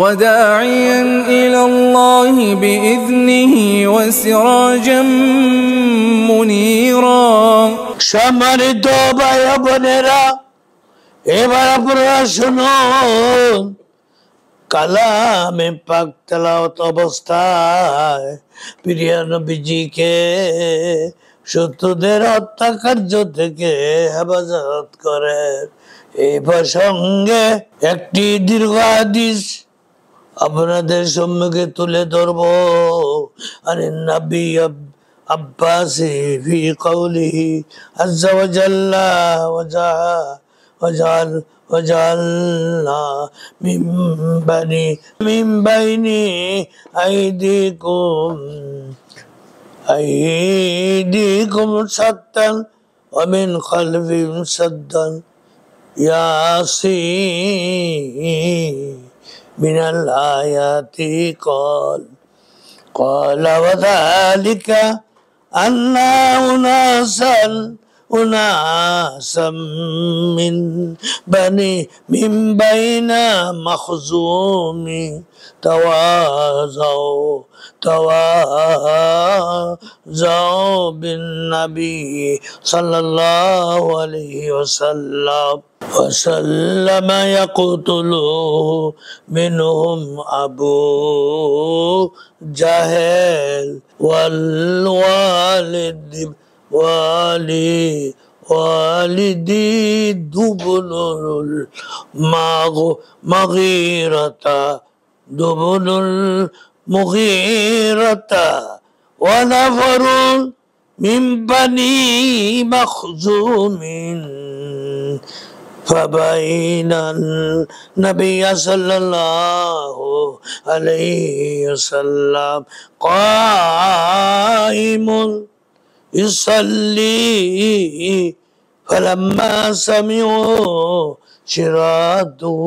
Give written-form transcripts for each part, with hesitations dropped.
وداعيا إلى الله بإذنه وسراجا منيرا সম্মানিত ভাই বোনেরা, এবার আপনারা শুনুন কালামে পাক তেলাওয়াত অবস্থায় প্রিয় নবীজিকে শত্রুদের হত্যাকার্য থেকে হেফাজত করে এই প্রসঙ্গে একটি দীর্ঘ হাদিস আপনাদের সম্মুখে তুলে ধরব। আর নবী আব্বাসি ফি কওলিহি আযজা ওয়া জাল্লা وجعلنا من بين أيديكم سدا ومن خلفكم سدا ياسين من الآيات قال وذلك أن أناسا من بين مخزوم تواضعوا بالنبي صلى الله عليه وسلم يقتلوه منهم أبو جهل والدي دبن المغيرة ونفر من بني مخزوم فبين النبي صلى الله عليه وسلم قائم يصلي فلما سمعوا شراده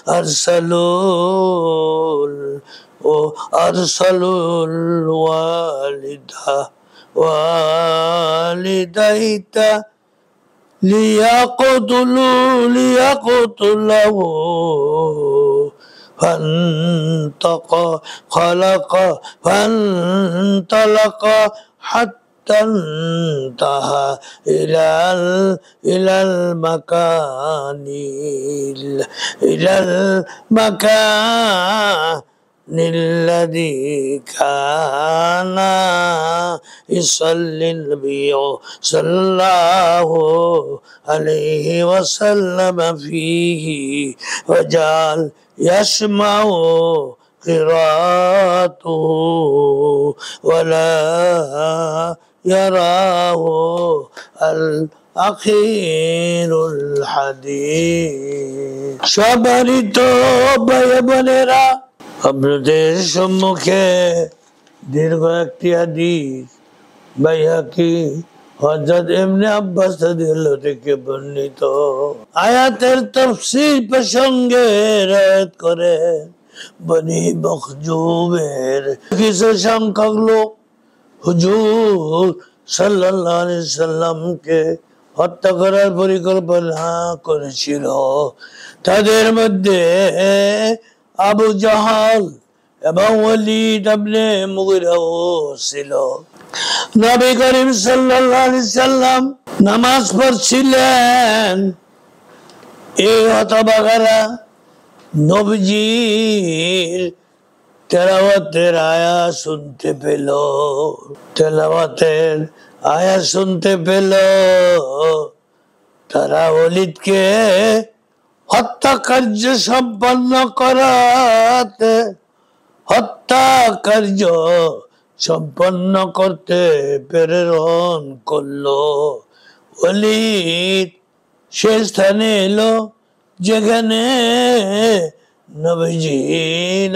أرسلوا والديه ليقتلوه فانطلق حتى انتهى إلى المكان الذي كان يصلي النبي صلى الله عليه وسلم فيه وجعل يسمع قراءته ولا يراه الأخير الحديث সম্মানিত ভাই বোনেরা, আপনাদের সম্মুখে দীর্ঘ একটি হাদিস বাইহাকি হযরত ইবনে আব্বাস রাদিয়াল্লাহু থেকে বর্ণিত আয়াতের তাফসীর প্রসঙ্গে রায়াত করে বনি মখজুমের কিছু সংখ্যক লোক হুজুর সাল্লাল্লাহু আলাইহি সাল্লামকে হত্যা করার পরিকল্পনা করেছিল। তাদের মধ্যে আবু জাহাল এবং ওয়ালিদ ইবনে মুগীরাও ছিল। নবী করিম সাল্লাল্লাহু আলাইহি সাল্লাম নামাজ পড়ছিলেন। এই হতভাগারা নবীজির তেলাওয়াতের আয়াত শুনতে পেল। তারা ওয়ালিদকে হত্যাকার্য সম্পন্ন করতে প্রেরণ করলো। ওয়ালিদ সে স্থানে এলো যেখানে নবীজি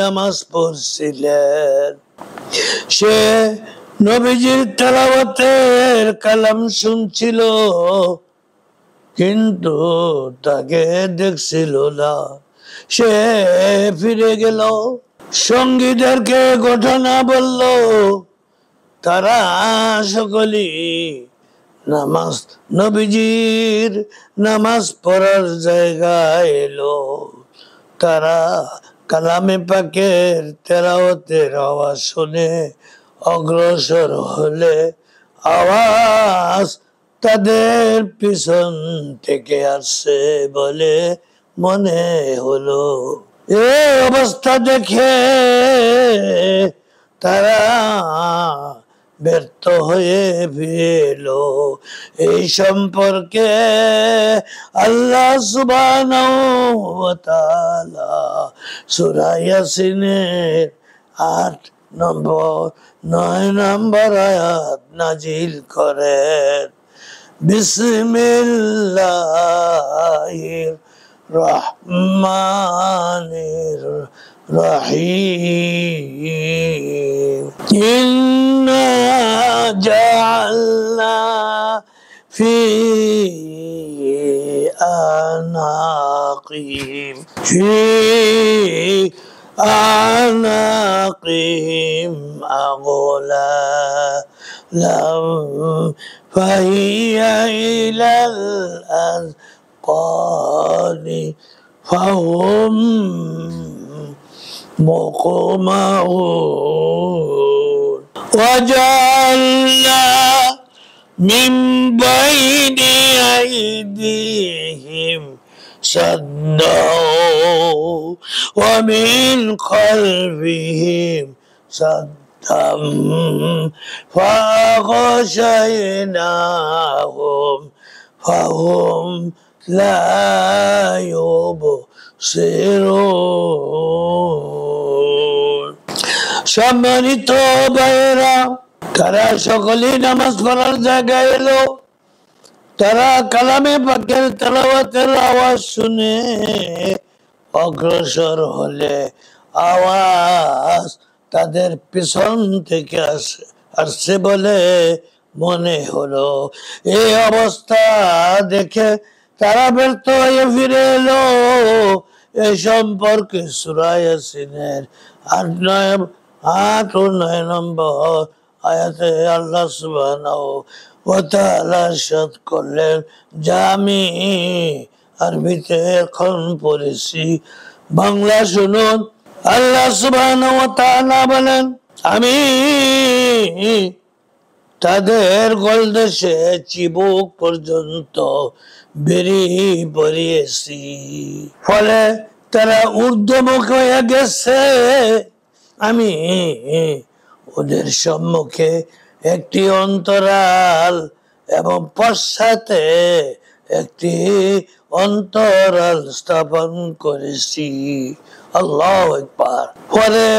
নামাজ পড়ছিলেন। সে নবীজির তেলাওয়াতের কালাম শুনছিল, কিন্তু তাকে দেখছিল না। সে ফিরে গেল, সঙ্গীদেরকে ঘটনা বলল। তারা সকলেই নবীজির নামাজ পড়ার জায়গায় এলো। তারা কালামে পাকের তেলাওয়াতের আওয়াজ শুনে অগ্রসর হলে আওয়াজ তাদের পিছন থেকে আসছে বলে মনে হলো। এই অবস্থা দেখে তারা ব্যর্থ হয়ে ফিরলো। এই সম্পর্কে আল্লাহ সুবহানাহু ওয়া তাআলা সূরা ইয়াসিনের 9 নম্বর আয়াত নাজিল করেন। বিসমিল্লাহির রহমানির রহিম। ইন্না জাআলনা ফি আনাকিহিম আগলালাম ফাহিয়া ইলাল আযকানি ফাহুম মুকমাউন। ওয়াজআলনা মিন বাইনি আইদিহিম সাদ্দাও ওয়া মিন খালফিহিম সাদ্দাম ফাগাশায়নাহুম ফাহুম লা ইউবসিরুন। সম্মানিত ভাইয়েরা, তারা সকলেই নামাজ পড়ার জায়গায় এলো। তারা কালামে পাকের তেলাওয়াতের আওয়াজ শুনে অগ্রসর হলে আওয়াজ তাদের পিছন থেকে আসছে বলে মনে হলো। এই অবস্থা দেখে তারা ব্যর্থ হয়ে ফিরে এলো। এই সম্পর্কে সূরা ইয়াসিনের 8 ও 9 নম্বর আয়াতে আল্লাহ সুবহানাহু ওয়া তাআলা ইরশাদ করলেন, যা আমি আরবিতে এখন পড়েছি, বাংলা শুনুন। আল্লাহ সুবহানাহু ওয়া তাআলা বলেন, আমি তাদের গলদেশে চিবুক পর্যন্ত বেরি পরিয়েছি, ফলে তারা ঊর্ধ্বমুখ হয়ে গেছে। আমি ওদের সম্মুখে একটি অন্তরাল এবং পশ্চাতে একটি অন্তরাল স্থাপন করেছি। আল্লাহু আকবার। পরে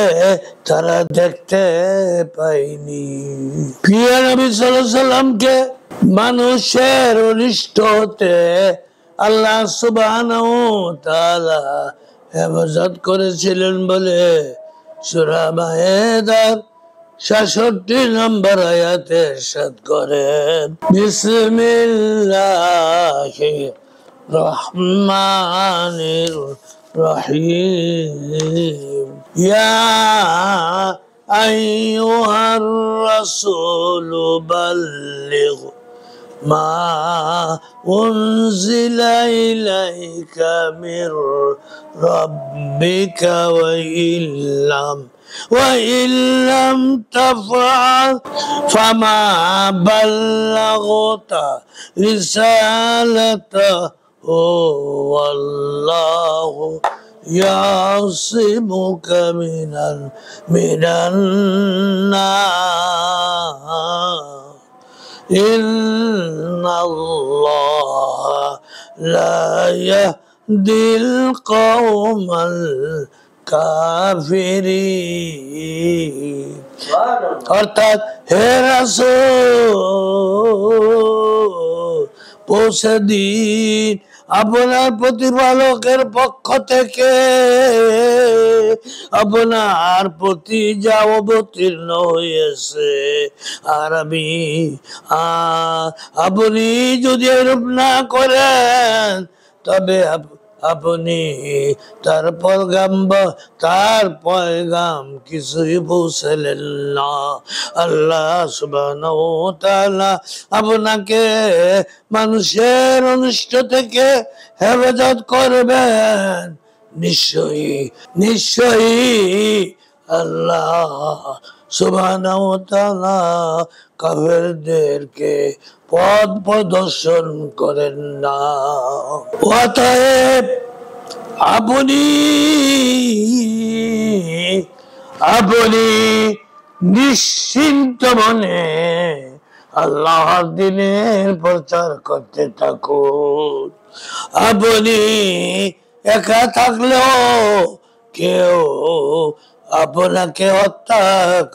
তারা দেখতে পায়নি। প্রিয় নবী সাল্লাল্লাহু আলাইহি সাল্লামকে মানুষের অনিষ্ট হতে আল্লাহ সুবহানাহু ওয়া তাআলা হেফাজত করেছিলেন বলে সূরা মায়েদার 66 নম্বর আয়াতে ইরশাদ করেন, বিসমিল্লাহির রহমানির রহিম। ইয়া আইয়ুহার রাসূলু বাল্লিগ মা উনজিলা ইলাইকা মির রাব্বিকা ওয়া ইল্লাম তাফআল ফামা বাল্লাগতা রিসালাতাহু ওয়াল্লাহু ইয়াসিমুকা মিনান নাস ইন্নাল্লাহা লা ইয়াহদিল কওমাল কাফিরিন। অর্থাৎ, হে রাসূল, পৌঁছে দিন আপনার প্রতিপালকের পক্ষ থেকে আপনার প্রতি যা অবতীর্ণ হয়েছে, আর আপনি যদি এরূপ না করেন তবে আপনি তার পয়গাম কিছুই পৌঁছালেন না। আল্লাহ সুবহানাহু ওয়া তাআলা আপনাকে মানুষের অনিষ্ট থেকে হেফাজত করবেন নিশ্চয়ই নিশ্চয়ই আল্লাহ সুবহানাহু ওয়া তাআলা কাফেরদেরকে পথ প্রদর্শন করেন না। অতএব আপনি আপনি নিশ্চিন্ত মনে আল্লাহর দ্বীনের প্রচার করতে থাকুন। আপনি একা থাকলেও কেউ আপনাকে হত্যা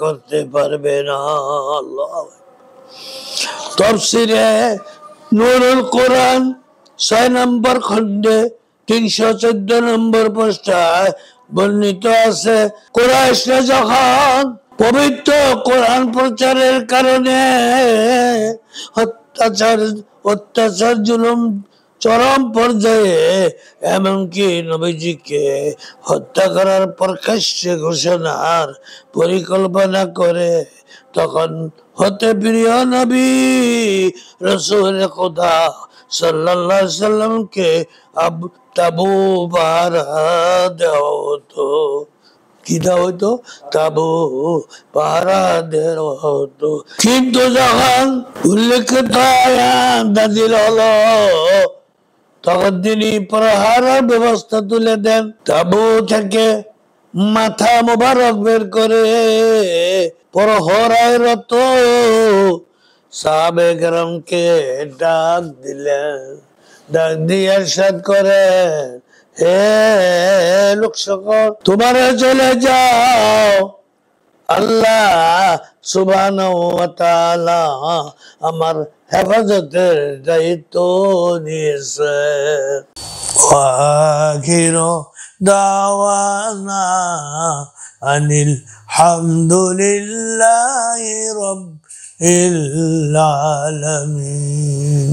করতে পারবে না। আল্লাহ তাফসীরে নূরুল কোরআন 6 নম্বর খণ্ডে 314 নম্বর পৃষ্ঠায় বর্ণিত আছে, কুরাইশরা যখন পবিত্র কোরআন প্রচারের কারণে অত্যাচার জুলুম চরম পর্যায়ে, এমনকি নবীজিকে হত্যা করার প্রকাশ্য ঘোষণার পরিকল্পনা করে, তখন হতে প্রিয় নবী রাসূল খুদা সাল্লাল্লাহু আলাইহি সাল্লামকে তাবু পাহারা দেওয়া হতো। কি দেওয়া হতো? তাবু পাহারা দেওয়া হতো। কিন্তু যখন উল্লেখিত আয়াত নাযিল হলো, তখন তিনি প্রহারের ব্যবস্থা তুলে দেন। তাবু থেকে মাথা মোবারক বের করে প্রহরারত সাহাবে কেরামকে ডাক দিলেন। ডাক দিয়ে ইরশাদ করেন, হে লোক সকল, তোমরা চলে যাও, আল্লাহ সুবহানাহু ওয়া তাআলা আমার হেফাজতের দায়িত্ব নিয়েছেন। ওয়া আখিরু দাওয়ানা আনিল হামদুলিল্লাহি রাব্বিল আলামিন।